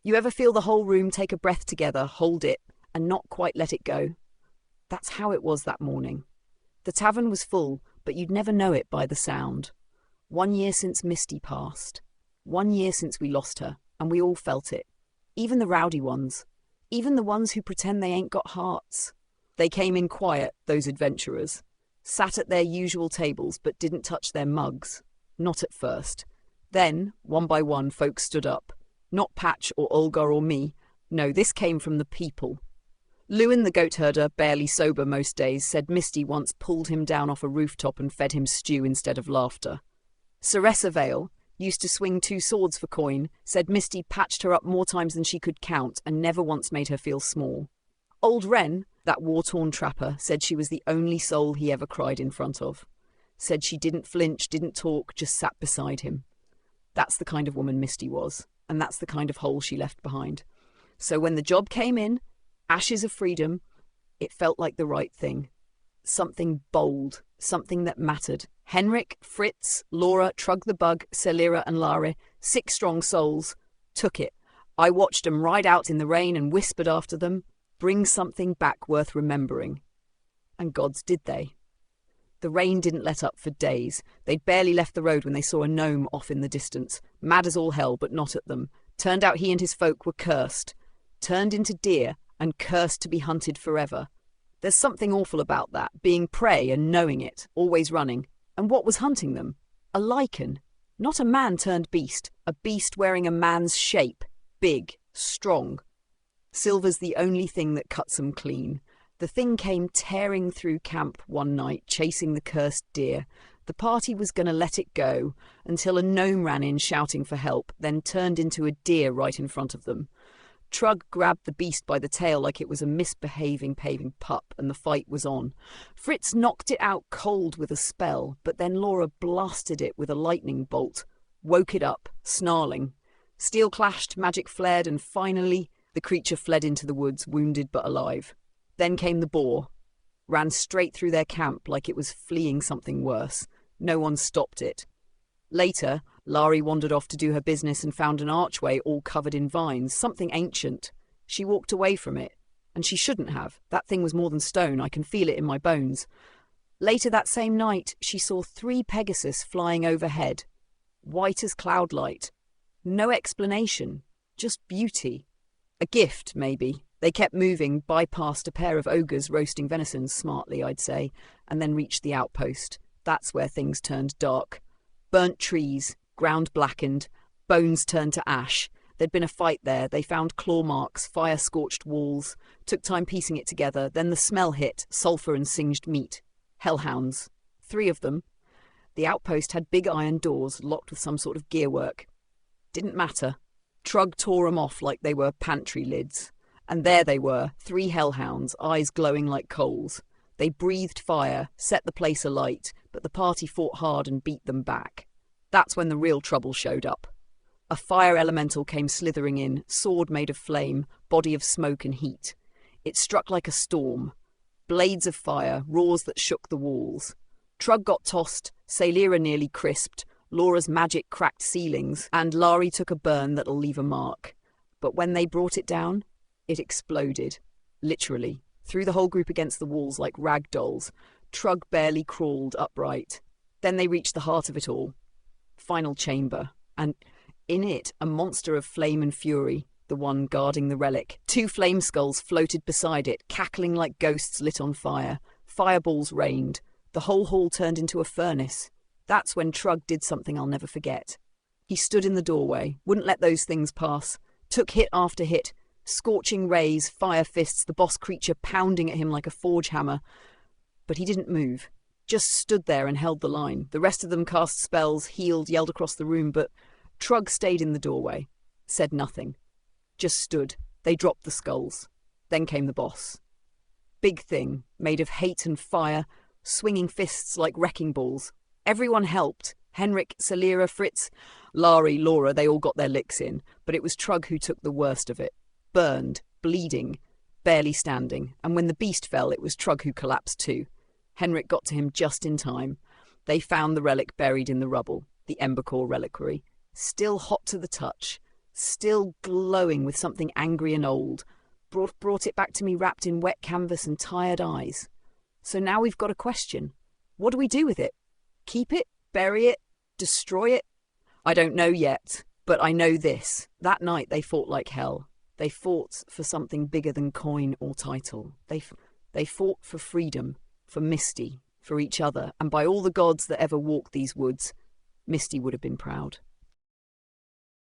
You ever feel the whole room take a breath together, hold it, and not quite let it go? That's how it was that morning. The tavern was full, but you'd never know it by the sound. 1 year since Misty passed. 1 year since we lost her, and we all felt it. Even the rowdy ones. Even the ones who pretend they ain't got hearts. They came in quiet, those adventurers. Sat at their usual tables, but didn't touch their mugs. Not at first. Then, one by one, folks stood up. Not Patch or Olga or me. No, this came from the people. Lewin the goat herder, barely sober most days, said Misty once pulled him down off a rooftop and fed him stew instead of laughter. Saressa Vale used to swing 2 swords for coin, said Misty patched her up more times than she could count and never once made her feel small. Old Wren, that war-torn trapper, said she was the only soul he ever cried in front of. Said she didn't flinch, didn't talk, just sat beside him. That's the kind of woman Misty was, and that's the kind of hole she left behind. So when the job came in, Ashes of Freedom, it felt like the right thing. Something bold, something that mattered. Henrik, Fritz, Laura, Trug the Bug, Celira and Lare, 6 strong souls, took it. I watched them ride out in the rain and whispered after them, bring something back worth remembering. And gods did they. The rain didn't let up for days. They'd barely left the road when they saw a gnome off in the distance, mad as all hell, but not at them. Turned out he and his folk were cursed. Turned into deer and cursed to be hunted forever. There's something awful about that, being prey and knowing it, always running. And what was hunting them? A lichen. Not a man-turned beast, a beast wearing a man's shape, big, strong. Silver's the only thing that cuts them clean. The thing came tearing through camp one night, chasing the cursed deer. The party was going to let it go, until a gnome ran in shouting for help, then turned into a deer right in front of them. Trug grabbed the beast by the tail like it was a misbehaving paving pup, and the fight was on. Fritz knocked it out cold with a spell, but then Laura blasted it with a lightning bolt, woke it up, snarling. Steel clashed, magic flared, and finally the creature fled into the woods, wounded but alive. Then came the boar. Ran straight through their camp like it was fleeing something worse. No one stopped it. Later, Lari wandered off to do her business and found an archway all covered in vines, something ancient. She walked away from it, and she shouldn't have. That thing was more than stone, I can feel it in my bones. Later that same night, she saw 3 Pegasus flying overhead, white as cloudlight. No explanation, just beauty. A gift, maybe. They kept moving, bypassed a pair of ogres roasting venison smartly, I'd say, and then reached the outpost. That's where things turned dark. Burnt trees, ground blackened, bones turned to ash. There'd been a fight there. They found claw marks, fire-scorched walls. Took time piecing it together. Then the smell hit, sulphur and singed meat. Hellhounds. 3 of them. The outpost had big iron doors, locked with some sort of gearwork. Didn't matter. Trug tore 'em off like they were pantry lids. And there they were, 3 hellhounds, eyes glowing like coals. They breathed fire, set the place alight, but the party fought hard and beat them back. That's when the real trouble showed up. A fire elemental came slithering in, sword made of flame, body of smoke and heat. It struck like a storm. Blades of fire, roars that shook the walls. Trug got tossed, Celira nearly crisped, Laura's magic cracked ceilings, and Lari took a burn that'll leave a mark. But when they brought it down, it exploded. Literally. Threw the whole group against the walls like rag dolls. Trug barely crawled upright. Then they reached the heart of it all. Final chamber. And in it, a monster of flame and fury, the one guarding the relic. 2 flame skulls floated beside it, cackling like ghosts lit on fire. Fireballs rained. The whole hall turned into a furnace. That's when Trug did something I'll never forget. He stood in the doorway, wouldn't let those things pass. Took hit after hit. Scorching rays, fire fists, the boss creature pounding at him like a forge hammer. But he didn't move. Just stood there and held the line. The rest of them cast spells, healed, yelled across the room, but Trug stayed in the doorway. Said nothing. Just stood. They dropped the skulls. Then came the boss. Big thing, made of hate and fire, swinging fists like wrecking balls. Everyone helped. Henrik, Celira, Fritz, Lari, Laura, they all got their licks in, but it was Trug who took the worst of it. Burned, bleeding, barely standing, and when the beast fell, it was Trug who collapsed too. Henrik got to him just in time. They found the relic buried in the rubble, the Embercore reliquary, still hot to the touch, still glowing with something angry and old, brought it back to me wrapped in wet canvas and tired eyes. So now we've got a question. What do we do with it? Keep it? Bury it? Destroy it? I don't know yet, but I know this. That night they fought like hell. They fought for something bigger than coin or title. They fought for freedom, for Misty, for each other, and by all the gods that ever walked these woods, Misty would have been proud.